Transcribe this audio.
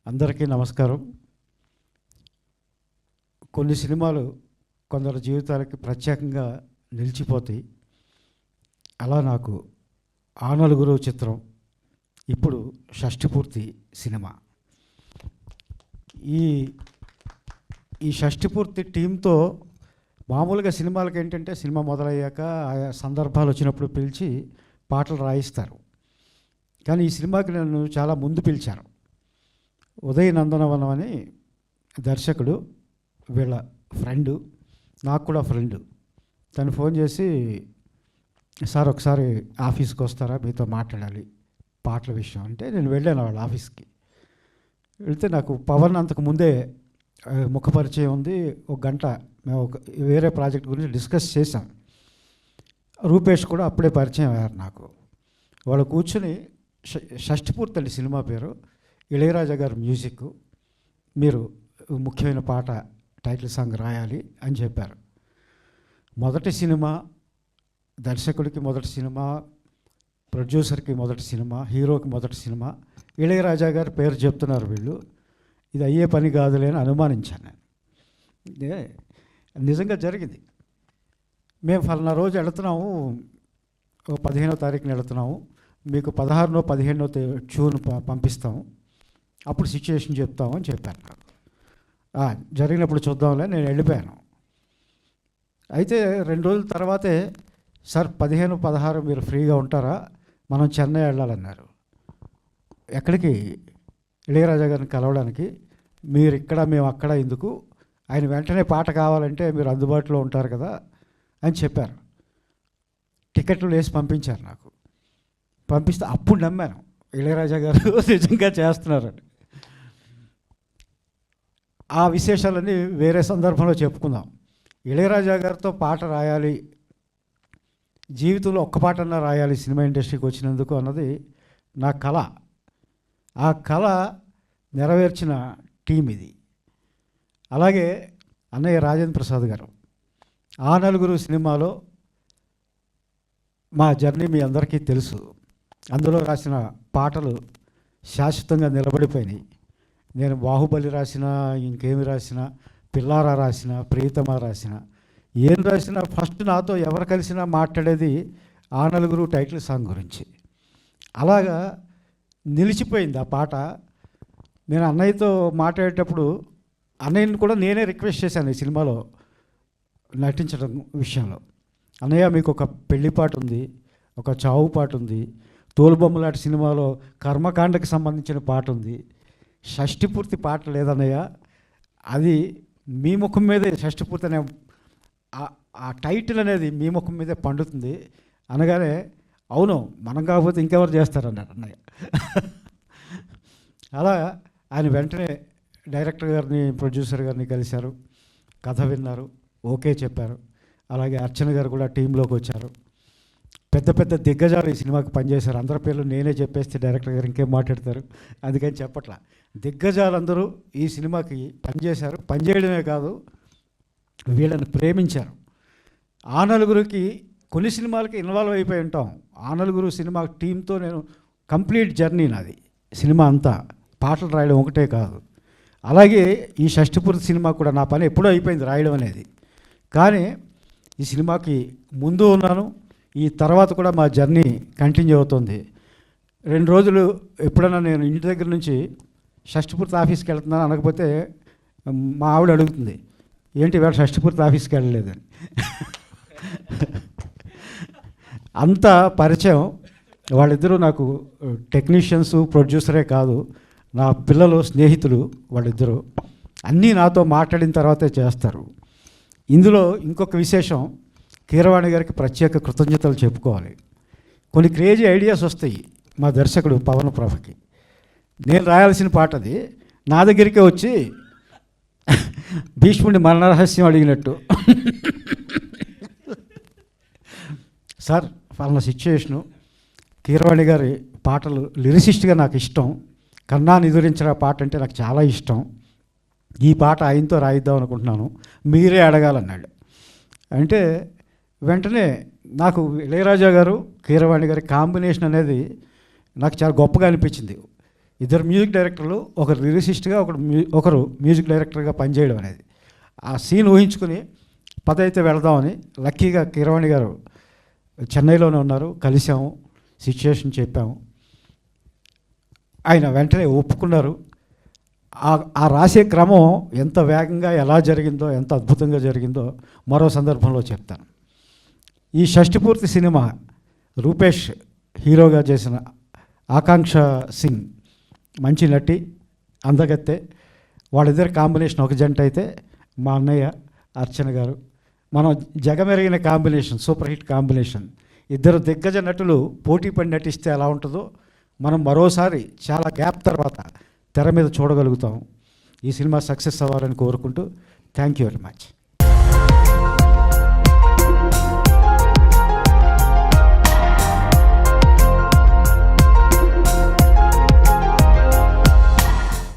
అందరికీ నమస్కారం. కొన్ని సినిమాలు కొందరు జీవితాలకి ప్రత్యేకంగా నిలిచిపోతాయి. అలా నాకు ఆ నలుగురు చిత్రం ఇప్పుడు షష్ఠిపూర్తి సినిమా. ఈ షష్ఠిపూర్తి టీంతో మామూలుగా సినిమాలకి ఏంటంటే సినిమా మొదలయ్యాక ఆయా సందర్భాలు వచ్చినప్పుడు పిలిచి పాటలు రాయిస్తారు. కానీ ఈ సినిమాకి నన్ను చాలా ముందు పిలిచారు. ఉదయ్ నందనవనం అని దర్శకుడు, వీళ్ళ ఫ్రెండు, నాకు కూడా ఫ్రెండు. తను ఫోన్ చేసి, సార్ ఒకసారి ఆఫీస్కి వస్తారా, మీతో మాట్లాడాలి పాటల విషయం అంటే నేను వెళ్ళాను వాళ్ళ ఆఫీస్కి. వెళ్తే నాకు పవన్ అంతకు ముందే ముఖపరిచయం ఉంది. ఒక గంట మేము వేరే ప్రాజెక్ట్ గురించి డిస్కస్ చేశాం. రూపేష్ కూడా అప్పుడే పరిచయం అయ్యారు నాకు. వాళ్ళు కూర్చుని షష్ఠిపూర్తి అండి సినిమా పేరు, ఇళయరాజా గారి మ్యూజిక్, మీరు ముఖ్యమైన పాట టైటిల్ సాంగ్ రాయాలి అని చెప్పారు. మొదటి సినిమా, దర్శకుడికి మొదటి సినిమా, ప్రొడ్యూసర్కి మొదటి సినిమా, హీరోకి మొదటి సినిమా, ఇళయరాజా గారి పేరు చెప్తున్నారు వీళ్ళు, ఇది అయ్యే పని కాదులే అని అనుమానించాను నేను. ఇదే నిజంగా జరిగింది. మేము ఫలానా రోజు వెళుతున్నాము, 15వ తారీఖున వెళుతున్నాము, మీకు 16నో 15నో ట్యూన్ పంపిస్తాము, అప్పుడు సిచ్యుయేషన్ చెప్తాము అని చెప్పాను నాకు. జరిగినప్పుడు చూద్దాంలే, నేను వెళ్ళిపోయాను. అయితే 2 రోజుల తర్వాతే, సార్ 15, 16 మీరు ఫ్రీగా ఉంటారా, మనం చెన్నై వెళ్ళాలన్నారు. ఎక్కడికి? ఇళయరాజా గారిని కలవడానికి. మీరు ఇక్కడ, మేము అక్కడ ఎందుకు, ఆయన వెంటనే పాట కావాలంటే మీరు అందుబాటులో ఉంటారు కదా అని చెప్పారు. టికెట్లు వేసి పంపించారు నాకు. పంపిస్తే అప్పుడు నమ్మాను ఇళయరాజా గారు నిజంగా చేస్తున్నారని. ఆ విశేషాలన్నీ వేరే సందర్భంలో చెప్పుకుందాం. ఇళయరాజా గారితో పాట రాయాలి, జీవితంలో ఒక్క పాటన్నా రాయాలి సినిమా ఇండస్ట్రీకి వచ్చినందుకు అన్నది నా కళ. ఆ కళ నెరవేర్చిన టీం ఇది. అలాగే అన్నయ్య రాజేంద్ర ప్రసాద్ గారు, ఆ నలుగురు సినిమాలో మా జర్నీ మీ అందరికీ తెలుసు. అందులో రాసిన పాటలు శాశ్వతంగా నిలబడిపోయినాయి. నేను బాహుబలి రాసిన, ఇంకేమి రాసిన, పిల్లారా రాసిన, ప్రియతమ రాసిన, ఏం రాసినా ఫస్ట్ నాతో ఎవరు కలిసినా మాట్లాడేది ఆ నలుగురు టైటిల్ సాంగ్ గురించి. అలాగా నిలిచిపోయింది ఆ పాట. నేను అన్నయ్యతో మాట్లాడేటప్పుడు అన్నయ్యని కూడా నేనే రిక్వెస్ట్ చేశాను ఈ సినిమాలో నటించడం విషయంలో. అన్నయ్య మీకు ఒక పెళ్లి పాట ఉంది, ఒక చావు పాట ఉంది, తోలుబొమ్మలాంటి సినిమాలో కర్మకాండకి సంబంధించిన పాట ఉంది, షష్ఠిపూర్తి పాట లేదన్నయ్య, అది మీ ముఖం మీదే షష్ఠిపూర్తి అనే ఆ టైటిల్ అనేది మీ ముఖం మీదే పండుతుంది అనగానే, అవును మనం కాకపోతే ఇంకెవరు చేస్తారన్నారు అన్నయ్య. అలా ఆయన వెంటనే డైరెక్టర్ గారిని, ప్రొడ్యూసర్ గారిని కలిశారు, కథ విన్నారు, ఓకే చెప్పారు. అలాగే అర్చన గారు కూడా టీంలోకి వచ్చారు. పెద్ద పెద్ద దిగ్గజాలు ఈ సినిమాకి పనిచేశారు. అందరి పేర్లు నేనే చెప్పేస్తే డైరెక్టర్ గారు ఇంకేం మాట్లాడతారు, అందుకని చెప్పట్లా. దిగ్గజాలందరూ ఈ సినిమాకి పనిచేశారు. పనిచేయడమే కాదు, వీళ్ళని ప్రేమించారు. ఆ నలుగురికి కొన్ని సినిమాలకి ఇన్వాల్వ్ అయిపోయి ఉంటాం. ఆ నలుగురు సినిమా టీంతో నేను కంప్లీట్ జర్నీ నాది. సినిమా అంతా పాటలు రాయడం ఒకటే కాదు. అలాగే ఈ షష్ఠిపూర్తి సినిమా కూడా నా పని ఎప్పుడూ అయిపోయింది రాయడం అనేది. కానీ ఈ సినిమాకి ముందు ఉన్నాను, ఈ తర్వాత కూడా మా జర్నీ కంటిన్యూ అవుతుంది. 2 రోజులు ఎప్పుడైనా నేను ఇంటి దగ్గర నుంచి షష్ఠిపూర్తి ఆఫీస్కి వెళ్తున్నాను అనకపోతే మా ఆవిడ అడుగుతుంది, ఏంటి వేళ షష్ఠిపూర్తి ఆఫీస్కి వెళ్ళలేదని. అంత పరిచయం. వాళ్ళిద్దరూ నాకు టెక్నీషియన్స్, ప్రొడ్యూసరే కాదు, నా పిల్లలు, స్నేహితులు వాళ్ళిద్దరూ. అన్నీ నాతో మాట్లాడిన తర్వాతే చేస్తారు. ఇందులో ఇంకొక విశేషం, కీరవాణి గారికి ప్రత్యేక కృతజ్ఞతలు చెప్పుకోవాలి. కొన్ని క్రేజీ ఐడియాస్ వస్తాయి మా దర్శకుడు పవన్ ప్రభకి. నేను రాయాల్సిన పాట అది నా దగ్గరికే వచ్చి భీష్ముడి మరణరహస్యం అడిగినట్టు, సార్ ఫలానా సిచ్యుయేషను, కీరవాణి గారి పాటలు లిరిసిస్ట్గా నాకు ఇష్టం, కన్నా నిదురించిన పాట అంటే నాకు చాలా ఇష్టం, ఈ పాట ఆయనతో రాయిద్దాం అనుకుంటున్నాను, మీరే అడగాలన్నాడు. అంటే వెంటనే నాకు ఇళయరాజా గారు, కీరవాణి గారి కాంబినేషన్ అనేది నాకు చాలా గొప్పగా అనిపించింది. ఇద్దరు మ్యూజిక్ డైరెక్టర్లు, ఒకరు లిరిసిస్ట్గా, ఒకరు మ్యూజిక్ డైరెక్టర్గా పనిచేయడం అనేది. ఆ సీన్ ఊహించుకుని పదైతే వెళదామని, లక్కీగా కీరవాణి గారు చెన్నైలోనే ఉన్నారు, కలిసాము, సిచ్యుయేషన్ చెప్పాము. ఆయన వెంటనే ఒప్పుకున్నారు. ఆ రాసే క్రమం ఎంత వేగంగా ఎలా జరిగిందో, ఎంత అద్భుతంగా జరిగిందో మరో సందర్భంలో చెప్తాను. ఈ షష్టిపూర్తి సినిమా రూపేష్ హీరోగా చేసిన ఆకాంక్ష సింగ్ మంచి నటి, అందగత్తె. వాళ్ళిద్దరి కాంబినేషన్ ఒక జంట అయితే, మా అన్నయ్య అర్చన గారు, మనం జగమెరిగిన కాంబినేషన్, సూపర్ హిట్ కాంబినేషన్. ఇద్దరు దిగ్గజ నటులు పోటీ పడి నటిస్తే ఎలా ఉంటుందో మనం మరోసారి చాలా గ్యాప్ తర్వాత తెర మీద చూడగలుగుతాం. ఈ సినిమా సక్సెస్ అవ్వాలని కోరుకుంటూ థ్యాంక్ యూ వెరీ మచ్.